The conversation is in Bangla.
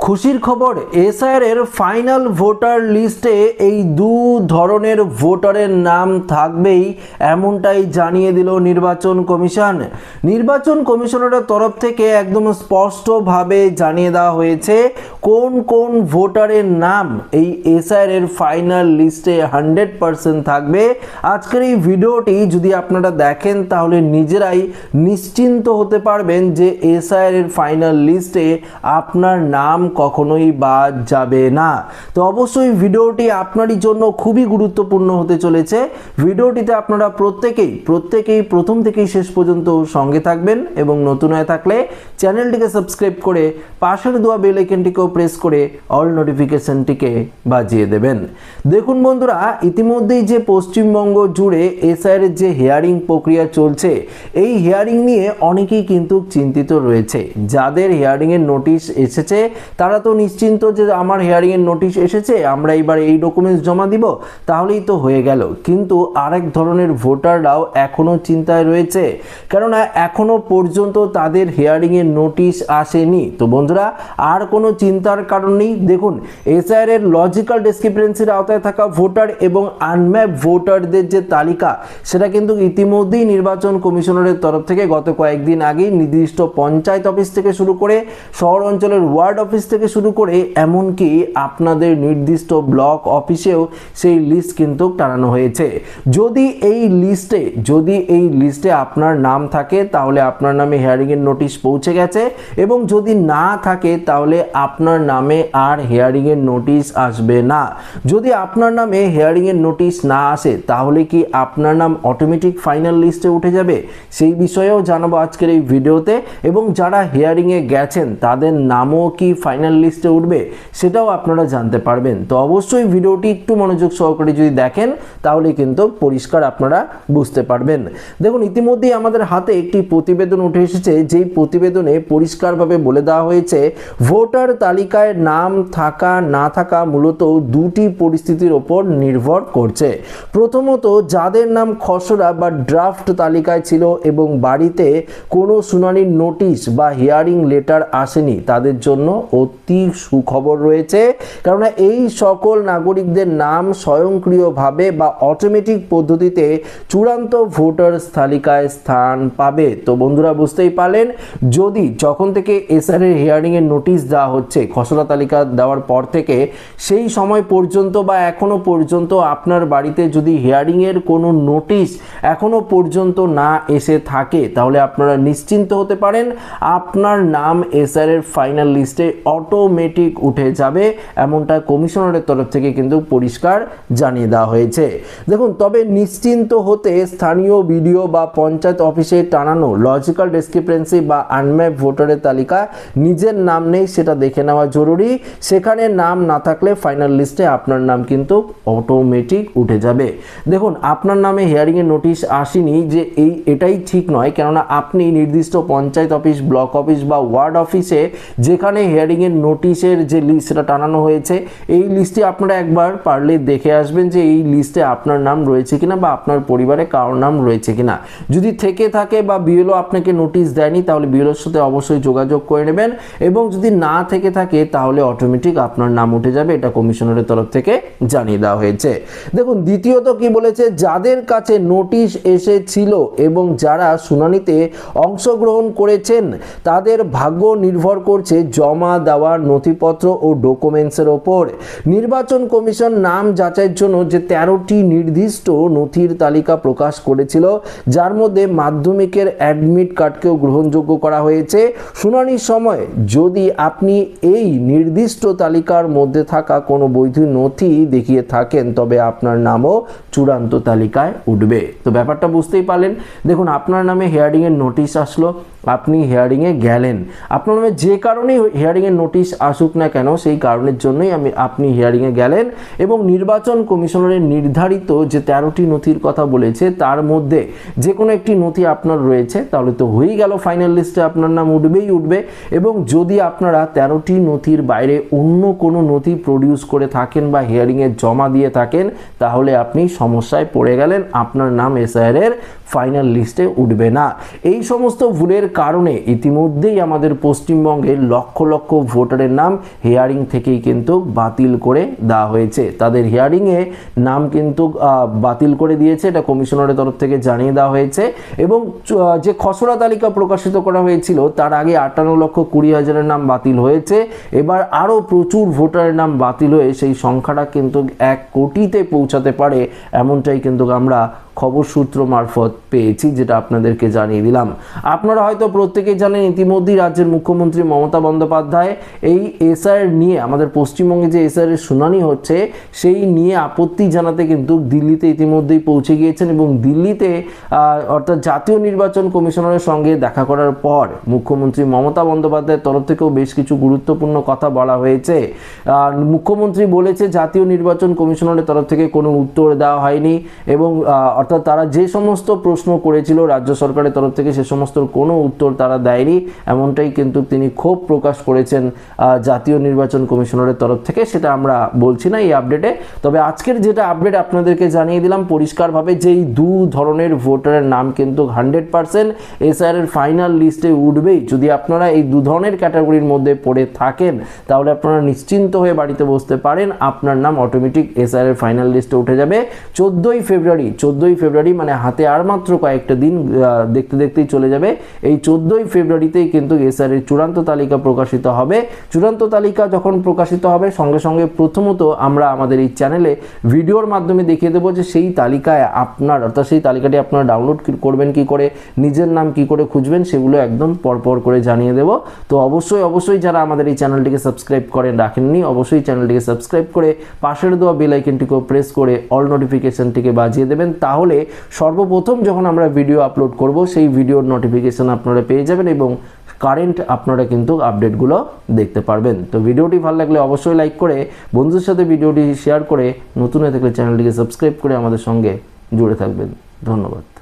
খুশির খবর, এসআইআর এর ফাইনাল ভোটার লিস্টে এই দু ধরনের ভোটারের নাম থাকবেই, এমনটাই জানিয়ে দিল নির্বাচন কমিশন। নির্বাচন কমিশনের তরফ থেকে একদম স্পষ্টভাবে জানিয়ে দেওয়া হয়েছে কোন কোন ভোটারের নাম এই এসআইআর এর ফাইনাল লিস্টে 100% থাকবে। আজকের এই ভিডিওটি যদি আপনারা দেখেন তাহলে নিজেরাই নিশ্চিন্ত হতে পারবেন যে এসআইআর এর ফাইনাল লিস্টে আপনার নাম কখনোই বাদ যাবে না। তো অবশ্যই ভিডিওটি আপনারই জন্য খুবই গুরুত্বপূর্ণ হতে চলেছে। ভিডিওটিতে আপনারা প্রত্যেকেই প্রথম থেকেই শেষ পর্যন্ত সঙ্গে থাকবেন এবং নতুন হয়ে থাকলে চ্যানেলটিকে সাবস্ক্রাইব করে পাশের দেওয়া বেল আইকনটিকেও প্রেস করে অল নোটিফিকেশনটিকে বাজিয়ে দেবেন। দেখুন বন্ধুরা, ইতিমধ্যেই যে পশ্চিমবঙ্গ জুড়ে এসআইআর এর যে হিয়ারিং প্রক্রিয়া চলছে, এই হিয়ারিং নিয়ে অনেকেই কিন্তু চিন্তিত রয়েছে। যাদের হিয়ারিং এর নোটিশ এসেছে তারা তো নিশ্চিন্ত যে আমার হিয়ারিং এর নোটিশ এসেছে, আমরা এবার এই ডকুমেন্টস জমা দিব, তাহলেই তো হয়ে গেল। কিন্তু আরেক ধরনের ভোটাররাও এখনো চিন্তায় রয়েছে, কেননা এখনো পর্যন্ত তাদের হিয়ারিং এর নোটিশ আসেনি। তো বন্ধুরা, আর কোনো চিন্তার কারণ নেই। দেখুন, এসআইআর এর লজিক্যাল ডিসক্রিপেন্সির আওতায় থাকা ভোটার এবং আনম্যাপ ভোটারদের যে তালিকা, সেটা কিন্তু ইতিমধ্যেই নির্বাচন কমিশনারের তরফ থেকে গত কয়েকদিন আগেই নির্দিষ্ট পঞ্চায়েত অফিস থেকে শুরু করে শহর অঞ্চলের ওয়ার্ড অফিস থেকে শুরু করে এমনকি আপনাদের নির্দিষ্ট ব্লক অফিসেও সেই লিস্ট কিন্তু টানানো হয়েছে। যদি এই লিস্টে আপনার নাম থাকে তাহলে আপনার নামে হিয়ারিং এর নোটিশ পৌঁছে গেছে, এবং যদি না থাকে তাহলে আপনার নামে আর হিয়ারিং এর নোটিশ আসবে না। যদি আপনার নামে হিয়ারিং এর নোটিশ না আসে তাহলে কি আপনার নাম অটোমেটিক ফাইনাল লিস্টে উঠে যাবে? সেই বিষয়েও জানাবো আজকের এই ভিডিওতে, এবং যারা হিয়ারিং এ গেছেন তাদের নামও কি ফাইনাল লিস্টে উঠবে সেটাও আপনারা জানতে পারবেন। তো অবশ্যই ভিডিওটি একটু মনোযোগ সহকারে যদি দেখেন তাহলে কিন্তু পরিষ্কার আপনারা বুঝতে পারবেন। দেখুন, ইতিমধ্যেই আমাদের হাতে একটি প্রতিবেদন উঠে এসেছে, যেই প্রতিবেদনে পরিষ্কারভাবে বলে দেওয়া হয়েছে ভোটার তালিকায় নাম থাকা না থাকা মূলত দুটি পরিস্থিতির ওপর নির্ভর করছে। প্রথমত, যাদের নাম খসড়া বা ড্রাফট তালিকায় ছিল এবং বাড়িতে কোনো শুনানির নোটিশ বা হিয়ারিং লেটার আসেনি, তাদের জন্য অতি সুখবর রয়েছে, কেননা এই সকল নাগরিকদের নাম স্বয়ংক্রিয়ভাবে বা অটোমেটিক পদ্ধতিতে চূড়ান্ত ভোটার তালিকায় স্থান পাবে। তো বন্ধুরা, বুঝতেই পারলেন, যখন থেকে এসআইআর এর হিয়ারিং এর নোটিশ দেওয়া হচ্ছে খসড়া তালিকা দেওয়ার পর থেকে সেই সময় পর্যন্ত বা এখনো পর্যন্ত আপনার বাড়িতে যদি হিয়ারিং এর কোনো নোটিশ এখনো পর্যন্ত না এসে থাকে তাহলে আপনারা নিশ্চিন্ত হতে পারেন আপনার নাম এসআইআর এর ফাইনাল লিস্টে অটোমেটিক উঠে যাবে, এমনটা কমিশনারের তরফ থেকে কিন্তু পরিষ্কার জানিয়ে দেওয়া হয়েছে। দেখুন, তবে নিশ্চিন্ত হতে স্থানীয় বিডিও বা পঞ্চায়েত অফিসে টানানো লজিক্যাল ডিসক্রিপেন্সি বা আনম্যাপ ভোটারের তালিকা নিজের নাম নেই সেটা দেখে নেওয়া জরুরি। সেখানে নাম না থাকলে ফাইনাল লিস্টে আপনার নাম কিন্তু অটোমেটিক উঠে যাবে। দেখুন, আপনার নামে হিয়ারিং এর নোটিশ আসেনি যে এটাই ঠিক নয়, কেননা আপনি নির্দিষ্ট পঞ্চায়েত অফিস, ব্লক অফিস বা ওয়ার্ড অফিসে যেখানে হিয়ারিং এর নোটিশের যে লিস্ট সেটা টানানো হয়েছে, এই লিস্টে আপনারা একবার পারলে দেখে আসবেন যে এই লিস্টে আপনার নাম রয়েছে কিনা বা আপনার পরিবারে কারোর নাম রয়েছে কিনা। যদি থেকে থাকে বা বিএলও আপনাকে নোটিশ দেয়নি তাহলে বিএলওর সাথে অবশ্যই যোগাযোগ করে নেবেন, এবং যদি না থেকে থাকে তাহলে অটোমেটিক আপনার নাম উঠে যাবে, এটা কমিশনারের তরফ থেকে জানিয়ে দেওয়া হয়েছে। দেখুন, দ্বিতীয়ত কি বলেছে, যাদের কাছে নোটিশ এসেছিল এবং যারা শুনানিতে অংশগ্রহণ করেছেন তাদের ভাগ্য নির্ভর করছে জমা দেওয়া নথিপত্র ও ডকুমেন্টসের ওপর। নির্বাচন কমিশন নাম যাচাইয়ের জন্য যে 13টি নির্দিষ্ট নথির তালিকা প্রকাশ করেছিল, যার মধ্যে মাধ্যমিকের অ্যাডমিট কার্ডকেও গ্রহণযোগ্য করা হয়েছে। শুনানির সময় যদি আপনি এই নির্দিষ্ট তালিকার মধ্যে থাকা কোনো বৈধ নথি দেখিয়ে থাকেন তবে আপনার নামও চূড়ান্ত তালিকায় উঠবে। তো ব্যাপারটা বুঝতেই পারলেন। দেখুন, আপনার নামে হিয়ারিং এর নোটিশ আসলো, আপনি হিয়ারিং এ গেলেন, আপনার নামে যে কারণেই হিয়ারিং এর নোটিশ আসুক না কেন সেই কারণের জন্যই আপনি হিয়ারিং এ গেলেন, এবং নির্বাচন কমিশনারের নির্ধারিত যে 13টি নথির কথা বলেছে তার মধ্যে যে কোনো একটি নথি আপনার রয়েছে, তাহলে তো হয়েই গেল, ফাইনাল লিস্টে আপনার নাম উঠবেই উঠবে। এবং যদি আপনারা 13টি নথির বাইরে অন্য কোনো নথি প্রডিউস করে থাকেন বা হিয়ারিং এ জমা দিয়ে থাকেন তাহলে আপনি সমস্যায় পড়ে গেলেন, আপনার নাম এসআইআর এর ফাইনাল লিস্টে উঠবে না। এই সমস্ত ভুলের কারণে ইতিমধ্যেই আমাদের পশ্চিমবঙ্গের লক্ষ লক্ষ ভোটারের নাম হিয়ারিং থেকেই কিন্তু বাতিল করে দেওয়া হয়েছে। তাদের হিয়ারিংয়ে নাম কিন্তু বাতিল করে দিয়েছে, এটা কমিশনারের তরফ থেকে জানিয়ে দেওয়া হয়েছে। এবং যে খসড়া তালিকা প্রকাশিত করা হয়েছিল তার আগে 58,20,000 নাম বাতিল হয়েছে। এবার আরও প্রচুর ভোটারের নাম বাতিল হয়ে সেই সংখ্যাটা কিন্তু 1 কোটিতে পৌঁছাতে পারে, এমনটাই কিন্তু আমরা খবর সূত্র মারফত পেয়েছি, যেটা আপনাদেরকে জানিয়ে দিলাম। আপনারা হয়তো প্রত্যেকেই জানেন ইতিমধ্যেই রাজ্যের মুখ্যমন্ত্রী মমতা বন্দ্যোপাধ্যায় এই এসআইআর নিয়ে, আমাদের পশ্চিমবঙ্গে যে এসআইআর শুনানি হচ্ছে সেই নিয়ে আপত্তি জানাতে কিন্তু দিল্লিতে ইতিমধ্যেই পৌঁছে গিয়েছেন। এবং দিল্লিতে অর্থাৎ জাতীয় নির্বাচন কমিশনারের সঙ্গে দেখা করার পর মুখ্যমন্ত্রী মমতা বন্দ্যোপাধ্যায়ের তরফ থেকেও বেশ কিছু গুরুত্বপূর্ণ কথা বলা হয়েছে। মুখ্যমন্ত্রী বলেছে জাতীয় নির্বাচন কমিশনারের তরফ থেকে কোনো উত্তর দেওয়া হয়নি, এবং অর্থাৎ তারা যে সমস্ত প্রশ্ন করেছিল রাজ্য সরকারের তরফ থেকে সে সমস্ত কোনো উত্তর তারা দেয়নি, এমনটাই কিন্তু তিনি ক্ষোভ প্রকাশ করেছেন জাতীয় নির্বাচন কমিশনারের তরফ থেকে। সেটা আমরা বলছি না এই আপডেটে, তবে আজকের যেটা আপডেট আপনাদেরকে জানিয়ে দিলাম পরিষ্কারভাবে, যেই 2 ধরনের ভোটারের নাম কিন্তু 100% এসআইআর এর ফাইনাল লিস্টে উঠবেই। যদি আপনারা এই 2 ধরনের ক্যাটাগরির মধ্যে পড়ে থাকেন তাহলে আপনারা নিশ্চিন্ত হয়ে বাড়িতে বসতে পারেন, আপনার নাম অটোমেটিক এসআইআর এর ফাইনাল লিস্টে উঠে যাবে 14ই ফেব্রুয়ারি, মানে হাতে আর মাত্র কয়েকটা দিন, দেখতে দেখতেই চলে যাবে। এই 14ই ফেব্রুয়ারিতেই কিন্তু এসআইআর এর চূড়ান্ত তালিকা প্রকাশিত হবে। চূড়ান্ত তালিকা যখন প্রকাশিত হবে সঙ্গে সঙ্গে প্রথমত আমরা আমাদের এই চ্যানেলে ভিডিওর মাধ্যমে দেখিয়ে দেবো যে সেই তালিকায় আপনার, অর্থাৎ সেই তালিকাটি আপনারা ডাউনলোড করবেন কি করে, নিজের নাম কি করে খুঁজবেন, সেগুলো একদম পরপর করে জানিয়ে দেব। তো অবশ্যই যারা আমাদের এই চ্যানেলটিকে সাবস্ক্রাইব করেন রাখেননি, অবশ্যই চ্যানেলটিকে সাবস্ক্রাইব করে পাশের দেওয়া বেল আইকনটিকেও প্রেস করে অল নোটিফিকেশনটিকে বাজিয়ে দেবেন, তাহলে সর্বপ্রথম যখন আমরা ভিডিও আপলোড করব সেই ভিডিওর নোটিফিকেশন আপনারা পেয়ে যাবেন এবং কারেন্ট আপনারা কিন্তু আপডেটগুলো দেখতে পারবেন। তো ভিডিওটি ভালো লাগলে অবশ্যই লাইক করে বন্ধুদের সাথে ভিডিওটি শেয়ার করে, নতুন হয়ে থাকলে চ্যানেলটিকে সাবস্ক্রাইব করে আমাদের সঙ্গে জুড়ে থাকবেন। ধন্যবাদ।